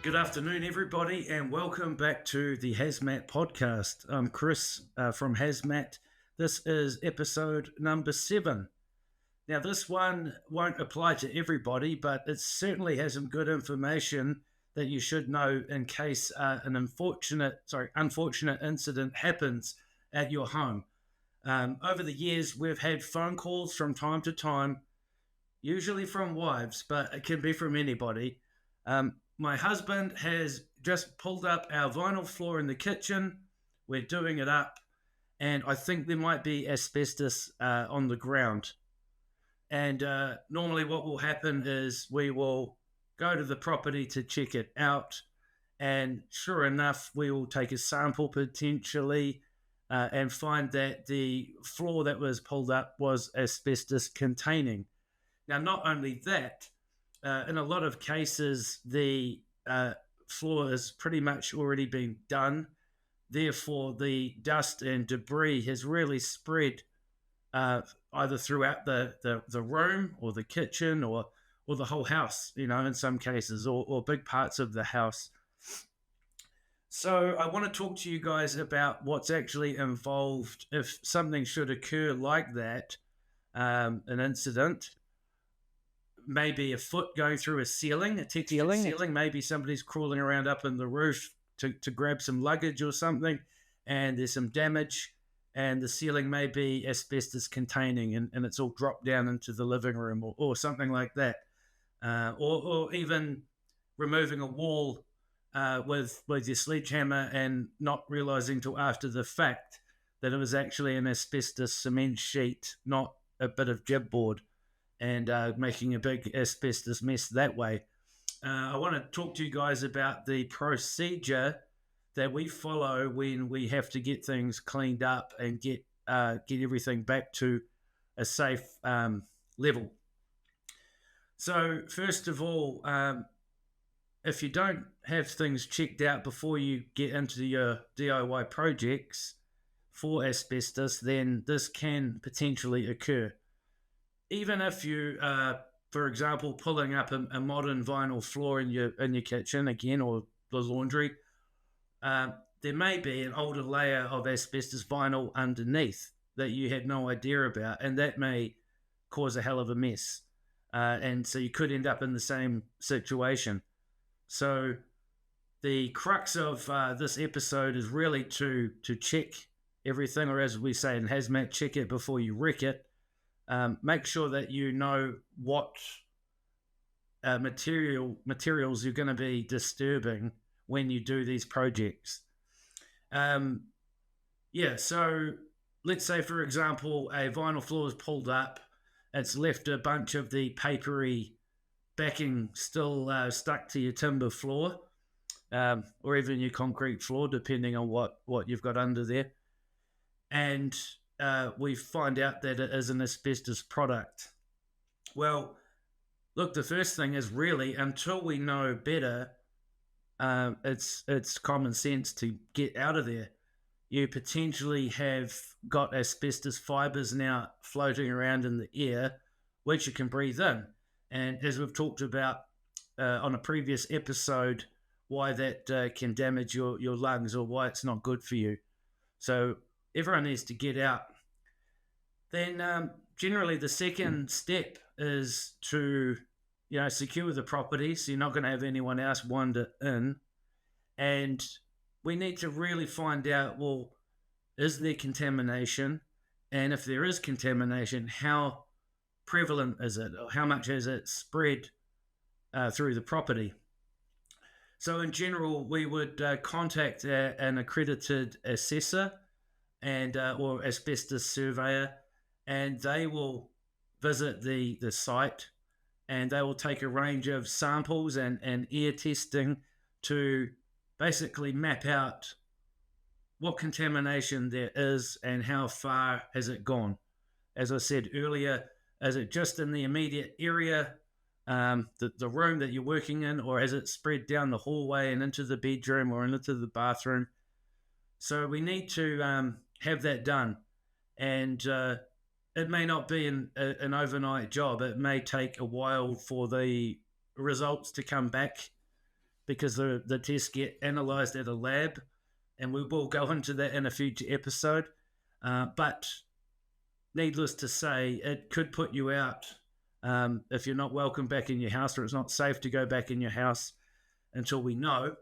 Good afternoon, everybody, and welcome back to the HazMat podcast. I'm Chris from HazMat. This is episode number 7. Now, this one won't apply to everybody, but it certainly has some good information that you should know in case an unfortunate incident happens at your home. Over the years, we've had phone calls from time to time, usually from wives, but it can be from anybody. My husband has just pulled up our vinyl floor in the kitchen. We're doing it up, and I think there might be asbestos on the ground. And normally, what will happen is we will go to the property to check it out, and sure enough, we will take a sample potentially and find that the floor that was pulled up was asbestos containing. Now, not only that, in a lot of cases, the floor has pretty much already been done. Therefore, the dust and debris has really spread either throughout the room or the kitchen or the whole house, in some cases, or big parts of the house. So I want to talk to you guys about what's actually involved if something should occur like that, an incident. Maybe a foot going through a ceiling, a textured ceiling. Maybe somebody's crawling around up in the roof to grab some luggage or something, and there's some damage, and the ceiling may be asbestos containing, and it's all dropped down into the living room or something like that. Or even removing a wall with your sledgehammer and not realizing till after the fact that it was actually an asbestos cement sheet, not a bit of gibboard, and making a big asbestos mess that way. I want to talk to you guys about the procedure that we follow when we have to get things cleaned up and get everything back to a safe level. So first of all, if you don't have things checked out before you get into your DIY projects for asbestos, then this can potentially occur. Even if you, for example, pulling up a modern vinyl floor in your kitchen again, or the laundry, there may be an older layer of asbestos vinyl underneath that you had no idea about, and that may cause a hell of a mess. And so you could end up in the same situation. So the crux of this episode is really to check everything, or as we say in HazMat, check it before you wreck it. Make sure that you know what materials you're going to be disturbing when you do these projects. So let's say, for example, a vinyl floor is pulled up. It's left a bunch of the papery backing still stuck to your timber floor, or even your concrete floor, depending on what you've got under there. And we find out that it is an asbestos product. Well, look, the first thing is really, until we know better, it's common sense to get out of there. You potentially have got asbestos fibers now floating around in the air, which you can breathe in. And as we've talked about on a previous episode, why that can damage your lungs, or why it's not good for you. So everyone needs to get out. Then generally the second step is to secure the property, so you're not going to have anyone else wander in. And we need to really find out, well, is there contamination? And if there is contamination, how prevalent is it? Or how much has it spread through the property? So in general, we would contact an accredited assessor and or asbestos surveyor, and they will visit the site, and they will take a range of samples and air testing to basically map out what contamination there is and how far has it gone. As I said earlier, is it just in the immediate area, the room that you're working in, or has it spread down the hallway and into the bedroom or into the bathroom? So we need to have that done. And it may not be an overnight job. It may take a while for the results to come back because the tests get analysed at a lab, and we will go into that in a future episode. But needless to say, it could put you out if you're not welcome back in your house, or it's not safe to go back in your house until we know.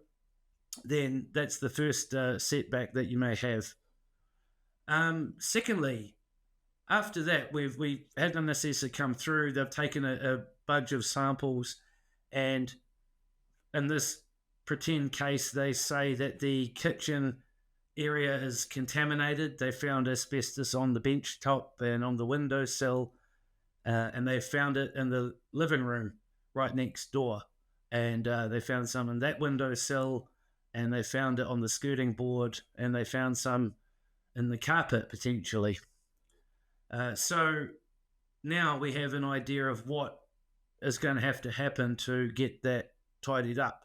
Then that's the first setback that you may have. Secondly, after that, we've had an assessor come through. They've taken a bunch of samples, and in this pretend case, they say that the kitchen area is contaminated. They found asbestos on the bench top and on the windowsill, and they found it in the living room right next door. And they found some in that windowsill, and they found it on the skirting board, and they found some in the carpet potentially. So now we have an idea of what is going to have to happen to get that tidied up.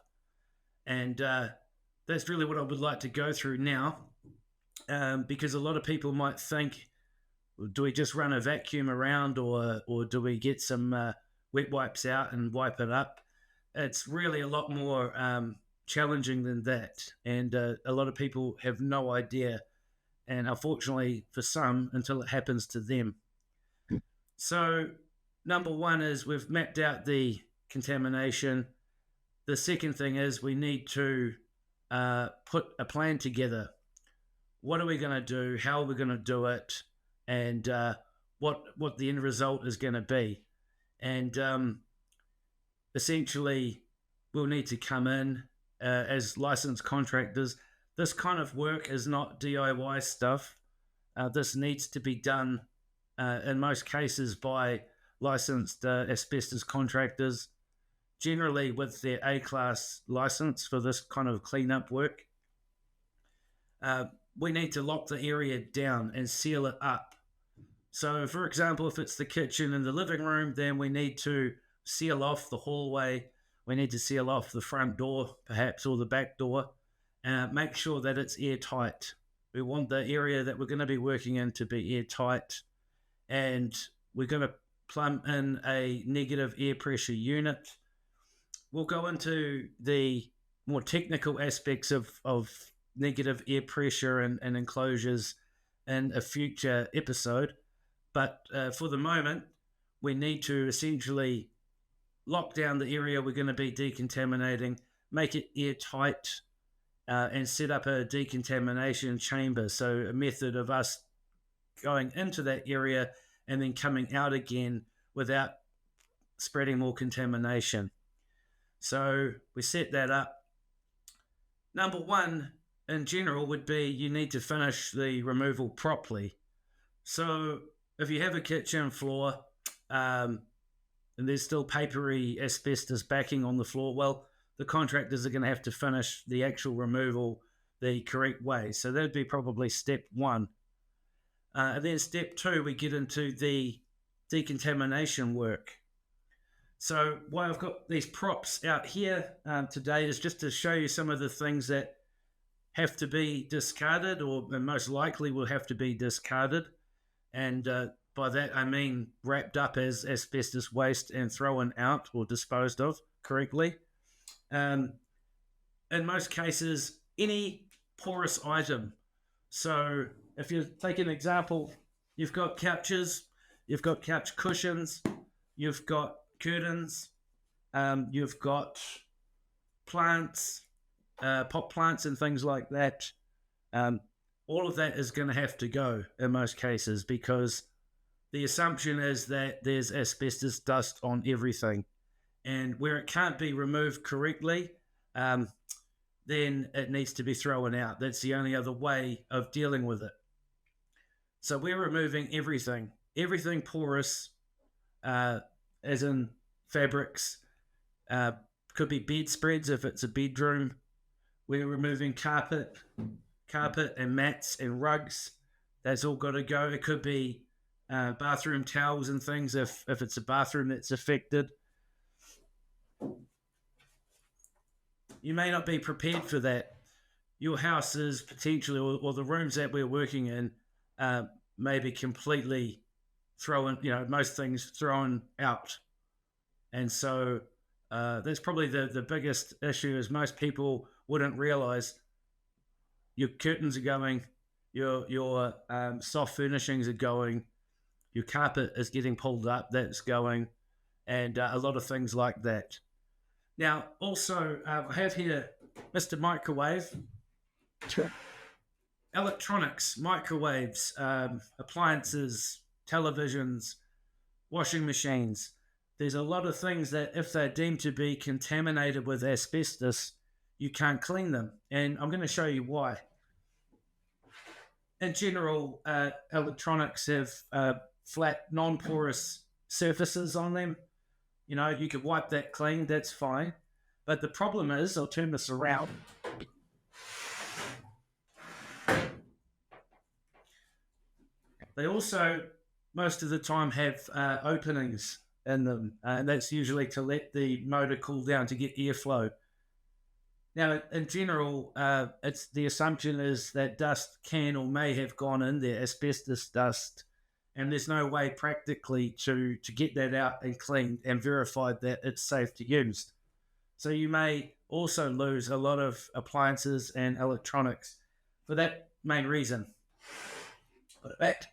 And that's really what I would like to go through now, because a lot of people might think, do we just run a vacuum around, or do we get some wet wipes out and wipe it up? It's really a lot more challenging than that. And a lot of people have no idea. And unfortunately for some, until it happens to them. So number one is we've mapped out the contamination. The second thing is we need to put a plan together. What are we going to do? How are we going to do it? And what the end result is going to be. And essentially, we'll need to come in as licensed contractors. This kind of work is not DIY stuff. This needs to be done in most cases by licensed asbestos contractors, generally with their A-class license for this kind of cleanup work. We need to lock the area down and seal it up. So, for example, if it's the kitchen and the living room, then we need to seal off the hallway. We need to seal off the front door, perhaps, or the back door. Make sure that it's airtight. We want the area that we're going to be working in to be airtight, and we're going to plumb in a negative air pressure unit. We'll go into the more technical aspects of negative air pressure and enclosures in a future episode, but for the moment, we need to essentially lock down the area we're going to be decontaminating, make it airtight, and set up a decontamination chamber. So a method of us going into that area and then coming out again without spreading more contamination. So we set that up. Number one, in general, would be you need to finish the removal properly. So if you have a kitchen floor and there's still papery asbestos backing on the floor, well, the contractors are going to have to finish the actual removal the correct way. So that would be probably step one. And then step two, we get into the decontamination work. So why I've got these props out here today is just to show you some of the things that have to be discarded, or most likely will have to be discarded. And by that, I mean wrapped up as asbestos waste and thrown out or disposed of correctly. In most cases, any porous item. So if you take an example, you've got couches, you've got couch cushions, you've got curtains, you've got plants, pot plants and things like that. All of that is going to have to go in most cases, because the assumption is that there's asbestos dust on everything. And where it can't be removed correctly, then it needs to be thrown out. That's the only other way of dealing with it. So we're removing everything porous, as in fabrics, could be bedspreads if it's a bedroom. We're removing carpet and mats and rugs. That's all got to go. It could be bathroom towels and things if it's a bathroom that's affected. You may not be prepared for that. Your house is potentially, or the rooms that we're working in, may be completely thrown, most things thrown out. And so That's probably the biggest issue, is most people wouldn't realize your curtains are going, your soft furnishings are going, your carpet is getting pulled up, that's going, and a lot of things like that. Now, also, I have here Mr. Microwave. Sure. Electronics, microwaves, appliances, televisions, washing machines. There's a lot of things that, if they're deemed to be contaminated with asbestos, you can't clean them. And I'm going to show you why. In general, electronics have flat, non-porous surfaces on them. You know, you could wipe that clean, that's fine. But the problem is, I'll turn this around. They also, most of the time, have openings in them, and that's usually to let the motor cool down to get airflow. Now, in general, it's the assumption is that dust can or may have gone in there, asbestos dust, and there's no way practically to get that out and cleaned and verified that it's safe to use. So you may also lose a lot of appliances and electronics for that main reason. Put it back.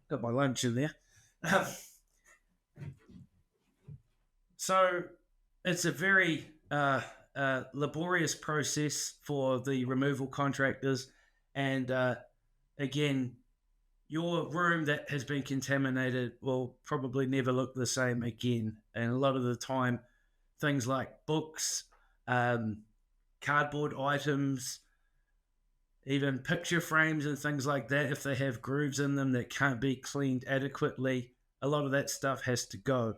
Got my lunch in there. So it's a very laborious process for the removal contractors. And again, your room that has been contaminated will probably never look the same again. And a lot of the time, things like books, cardboard items, even picture frames and things like that, if they have grooves in them that can't be cleaned adequately, a lot of that stuff has to go.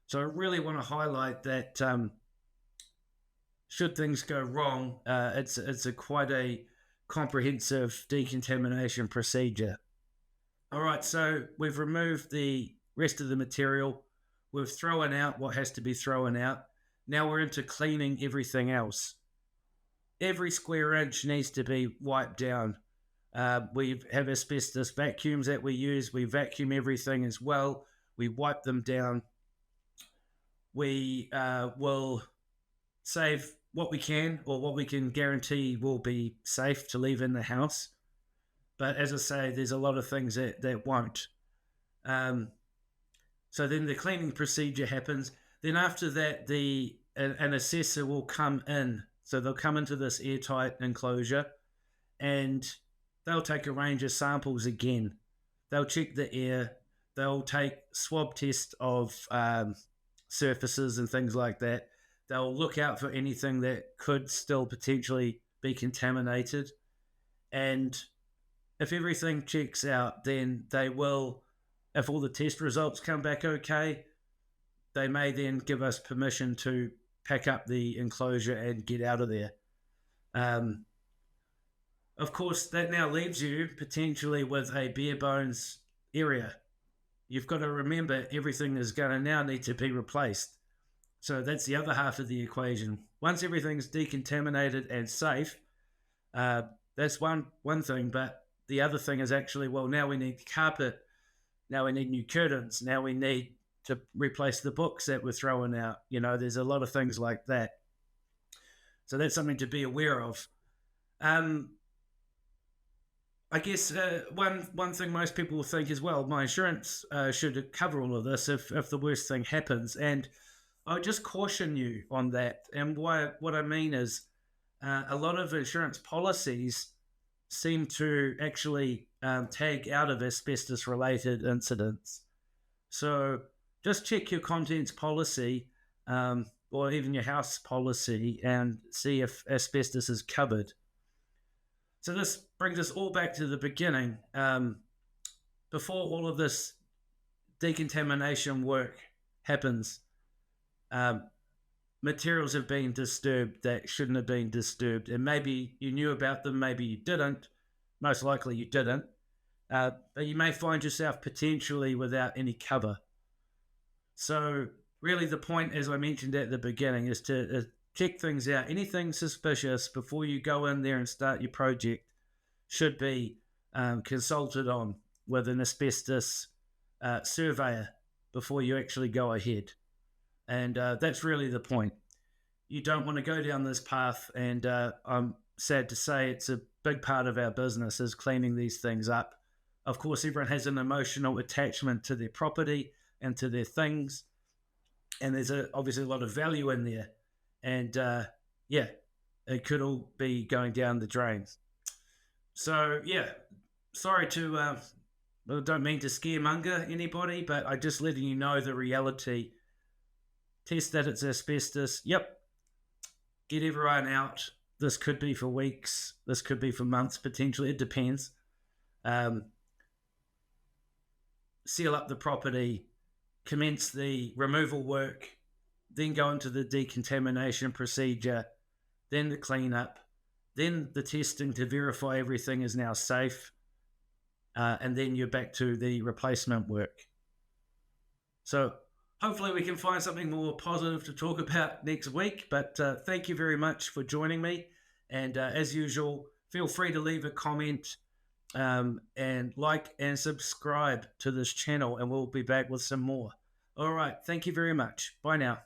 So I really want to highlight that should things go wrong, it's quite a comprehensive decontamination procedure. All right, so we've removed the rest of the material. We've thrown out what has to be thrown out. Now we're into cleaning everything else. Every square inch needs to be wiped down. We have asbestos vacuums that we use. We vacuum everything as well. We wipe them down. We will save what we can, or what we can guarantee will be safe to leave in the house. But as I say, there's a lot of things that won't. So then the cleaning procedure happens. Then after that, an assessor will come in. So they'll come into this airtight enclosure, and they'll take a range of samples again. They'll check the air. They'll take swab tests of surfaces and things like that. They'll look out for anything that could still potentially be contaminated. And if everything checks out, then they will, if all the test results come back okay, they may then give us permission to pack up the enclosure and get out of there. Of course, that now leaves you potentially with a bare bones area. You've got to remember everything is going to now need to be replaced. So that's the other half of the equation. Once everything's decontaminated and safe, that's one thing. But the other thing is actually, well, now we need carpet. Now we need new curtains. Now we need to replace the books that we're throwing out. You know, there's a lot of things like that. So that's something to be aware of. I guess one thing most people will think is, well, my insurance should cover all of this if the worst thing happens. And I would just caution you on that. And what I mean is a lot of insurance policies seem to actually tag out of asbestos-related incidents. So just check your contents policy or even your house policy and see if asbestos is covered. So this brings us all back to the beginning. Before all of this decontamination work happens, materials have been disturbed that shouldn't have been disturbed. And maybe you knew about them, maybe you didn't. Most likely you didn't. But you may find yourself potentially without any cover. So really the point, as I mentioned at the beginning, is to check things out. Anything suspicious before you go in there and start your project should be consulted on with an asbestos surveyor. before you actually go ahead. And that's really the point. You don't want to go down this path, and I'm sad to say it's a big part of our business is cleaning these things up. Of course, everyone has an emotional attachment to their property and to their things, and there's obviously a lot of value in there. And yeah, it could all be going down the drains. So yeah, sorry to, I don't mean to scaremonger anybody, but I'm just letting you know the reality. Test that it's asbestos. Yep. Get everyone out. This could be for weeks. This could be for months potentially. It depends. Seal up the property, commence the removal work, then go into the decontamination procedure, then the cleanup, then the testing to verify everything is now safe, and then you're back to the replacement work. So hopefully we can find something more positive to talk about next week, but thank you very much for joining me, and as usual, feel free to leave a comment and like and subscribe to this channel, and we'll be back with some more. All right, thank you very much. Bye now.